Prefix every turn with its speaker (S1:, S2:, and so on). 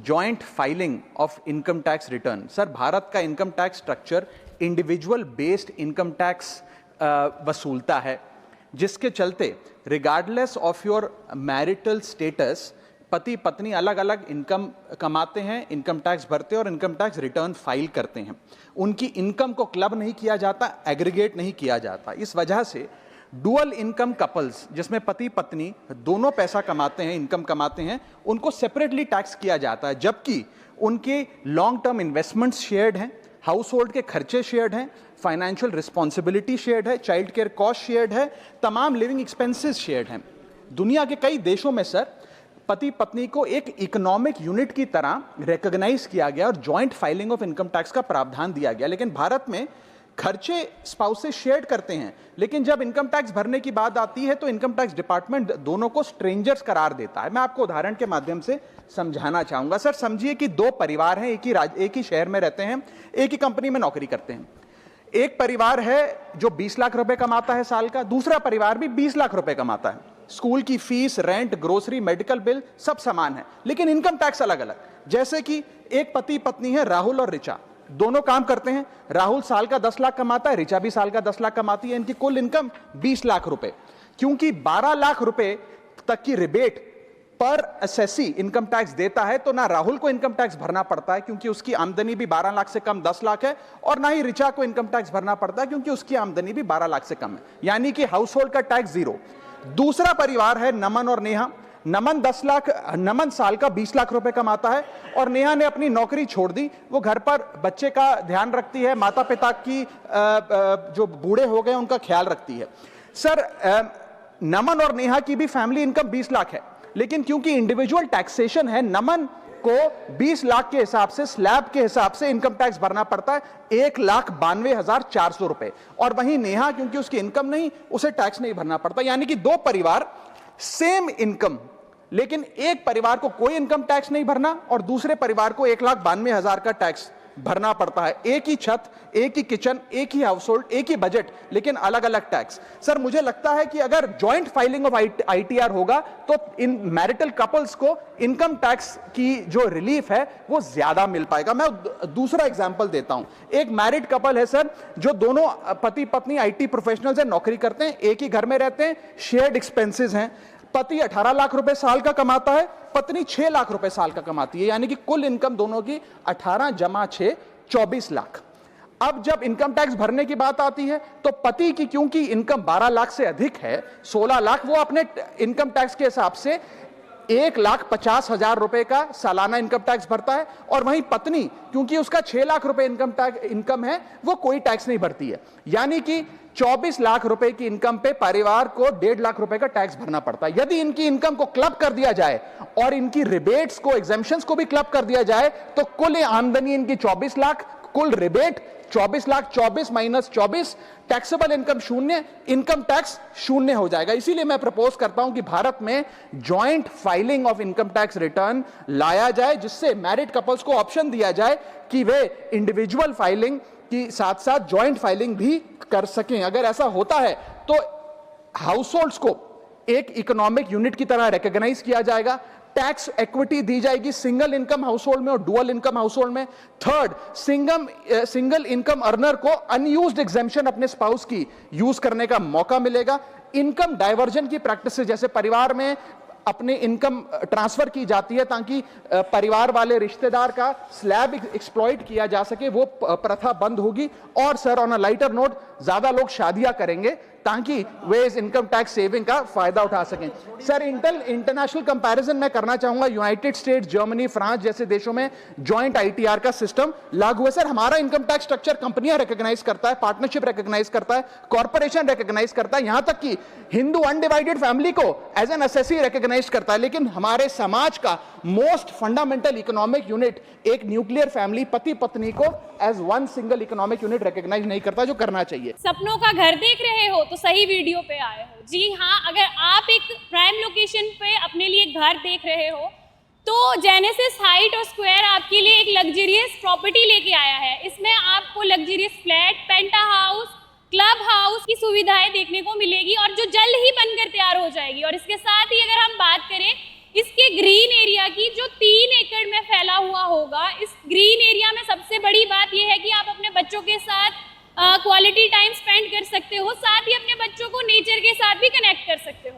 S1: Joint filing of income tax return. Sir, Bharat का income tax structure individual based income tax वसूलता है, जिसके चलते regardless of your marital status पति पत्नी अलग अलग इनकम कमाते हैं, इनकम टैक्स भरते हैं और इनकम टैक्स रिटर्न फाइल करते हैं। उनकी इनकम को क्लब नहीं किया जाता, एग्रीगेट नहीं किया जाता। इस वजह से डुअल इनकम कपल्स, जिसमें पति पत्नी दोनों पैसा कमाते हैं, इनकम कमाते हैं, उनको सेपरेटली टैक्स किया जाता है, जबकि उनके लॉन्ग टर्म इन्वेस्टमेंट्स शेयर्ड हैं, हाउस होल्ड के खर्चे शेयर्ड हैं, फाइनेंशियल रिस्पॉन्सिबिलिटी शेयर्ड है, चाइल्ड केयर कॉस्ट शेयर्ड है, तमाम लिविंग एक्सपेंसेस शेयर्ड हैं। दुनिया के कई देशों में सर पति पत्नी को एक इकोनॉमिक यूनिट की तरह रिकॉग्नाइज किया गया और joint filing of income tax का प्रावधान दिया गया। लेकिन भारत में खर्चे स्पाउसेस शेयर करते हैं, लेकिन जब इनकम टैक्स भरने की बात आती है तो इनकम टैक्स डिपार्टमेंट दोनों को स्ट्रेंजर्स करार देता है। मैं आपको उदाहरण के माध्यम से समझाना चाहूंगा। सर, समझिए कि दो परिवार हैं, एक ही शहर में रहते हैं, एक ही कंपनी में नौकरी करते हैं। एक परिवार है जो 20 लाख रुपए कमाता है साल का, दूसरा परिवार भी 20 लाख रुपए कमाता है। स्कूल की fees, rent, grocery, medical bill सब समान है, लेकिन इनकम टैक्स अलग अलग। जैसे कि एक पति पत्नी है, राहुल और ऋचा, दोनों काम करते हैं। राहुल साल का 10 लाख कमाता है, ऋचा भी साल का 10 लाख कमाती है। इनकी कुल इनकम 20 लाख रुपए। क्योंकि 12 लाख रुपए तक की रिबेट पर असेसी इनकम टैक्स देता है, तो ना राहुल को इनकम टैक्स भरना पड़ता है क्योंकि उसकी आमदनी भी 12 लाख से कम 10 लाख है, और ना ही ऋचा को इनकम टैक्स भरना पड़ता है क्योंकि उसकी आमदनी भी 12 लाख से कम है, यानी कि हाउस होल्ड का टैक्स जीरो। दूसरा परिवार है नमन और नेहा। नमन साल का 20 लाख रुपए कमाता है और नेहा ने अपनी नौकरी छोड़ दी। वो घर पर बच्चे का ध्यान रखती है, माता पिता की जो बूढ़े हो गए उनका ख्याल रखती है। सर, नमन और नेहा की भी फैमिली इनकम 20 लाख है, लेकिन क्योंकि इंडिविजुअल टैक्सेशन है, नमन को 20 लाख के हिसाब से, स्लैब के हिसाब से इनकम टैक्स भरना पड़ता है 1,92,400 रुपए, और वहीं नेहा क्योंकि उसकी इनकम नहीं, उसे टैक्स नहीं भरना पड़ता। यानी कि दो परिवार, सेम इनकम, लेकिन एक परिवार को कोई इनकम टैक्स नहीं भरना और दूसरे परिवार को 1,92,000 का टैक्स भरना पड़ता है। एक ही छत, एक ही किचन, एक ही हाउस होल्ड, एक ही बजट, लेकिन अलग अलग टैक्स। सर, मुझे लगता है कि अगर जॉइंट फाइलिंग ऑफ आईटीआर होगा तो इन मैरिटल कपल्स को इनकम टैक्स की जो रिलीफ है वो ज्यादा मिल पाएगा। मैं दूसरा एग्जांपल देता हूं। एक मैरिड कपल है सर, जो दोनों पति पत्नी आईटी प्रोफेशनल्स हैं, नौकरी करते हैं, एक ही घर में रहते हैं, शेयर्ड एक्सपेंसेस हैं। पति 18 लाख रुपए साल का कमाता है, पत्नी 6 लाख रुपए साल का कमाती है, यानी कि कुल इनकम दोनों की 18 जमा 6 24 लाख। अब जब इनकम टैक्स भरने की बात आती है तो पति की क्योंकि इनकम 12 लाख से अधिक है, 16 लाख, वो अपने इनकम टैक्स के हिसाब से 1,50,000 रुपए का सालाना इनकम टैक्स भरता है, और वहीं पत्नी क्योंकि उसका 6 लाख रुपए इनकम है, वो कोई टैक्स नहीं भरती है। यानी कि 24 लाख रुपए की इनकम पे परिवार को 1.5 लाख रुपए का टैक्स भरना पड़ता है। यदि इनकी इनकम को क्लब कर दिया जाए और इनकी रिबेट्स को, एग्जेम्पशंस को भी क्लब कर दिया जाए, तो कुल आमदनी इनकी 24 लाख, कुल rebate 24 lakh, 24 minus 24, taxable income शून्य, इनकम टैक्स शून्य हो जाएगा। इसीलिए मैं प्रपोज करता हूं कि भारत में joint filing of income tax return लाया जाए, जिससे मैरिड कपल्स को ऑप्शन दिया जाए कि वे इंडिविजुअल फाइलिंग की साथ साथ जॉइंट फाइलिंग भी कर सकें। अगर ऐसा होता है तो हाउस होल्ड्स को एक इकोनॉमिक यूनिट की तरह रिकॉग्नाइज किया जाएगा, टैक्स इक्विटी दी जाएगी सिंगल इनकम हाउस होल्ड में और डुअल इनकम हाउस होल्ड में। थर्ड, सिंगल इनकम अर्नर को अनयूज्ड एग्जेम्पशन अपने स्पाउस की यूज करने का मौका मिलेगा। इनकम डाइवर्जन की प्रैक्टिस, जैसे परिवार में अपने इनकम ट्रांसफर की जाती है ताकि परिवार वाले रिश्तेदार का स्लैब एक्सप्लॉइट किया जा सके, वो प्रथा बंद होगी। और sir, on a lighter note, ज्यादा लोग शादियां करेंगे ताकि वे इस इनकम टैक्स सेविंग का फायदा उठा सकें। सर, इंटरनेशनल कंपैरिजन मैं करना चाहूंगा। यूनाइटेड स्टेट्स, जर्मनी, फ्रांस जैसे देशों में जॉइंट आईटीआर का सिस्टम लागू है। सर, हमारा इनकम टैक्स स्ट्रक्चर कंपनियां रिकॉग्नाइज करता है, पार्टनरशिप रिकॉग्नाइज करता है, कॉर्पोरेशन रिकॉग्नाइज करता है, यहां तक कि हिंदू अनडिवाइडेड फैमिली को एज एन एसएससी रिकॉग्नाइज करता है। लेकिन हमारे समाज का मोस्ट फंडामेंटल इकोनॉमिक यूनिट, एक न्यूक्लियर फैमिली, पति पत्नी को as one single economic unit recognise नहीं करता, जो करना चाहिए।
S2: सपनों का घर देख रहे हो तो सही वीडियो पे आए हो। जी हाँ, अगर आप एक प्राइम लोकेशन पे अपने लिए घर देख रहे हो तो जेनेसिस हाइट और स्क्वायर आपके लिए एक लग्जरियस प्रॉपर्टी लेके आया है। इसमें आपको लग्जरियस फ्लैट, पेंटा हाउस, क्लब हाउस की सुविधाएं देखने को मिलेगी और जो जल्द ही बनकर तैयार हो जाएगी। और इसके साथ ही अगर हम बात करें इसके ग्रीन एरिया की, जो 3 एकड़ में फैला ये है कि आप अपने बच्चों के साथ क्वालिटी टाइम स्पेंड कर सकते हो, साथ ही अपने बच्चों को नेचर के साथ भी कनेक्ट कर सकते हो।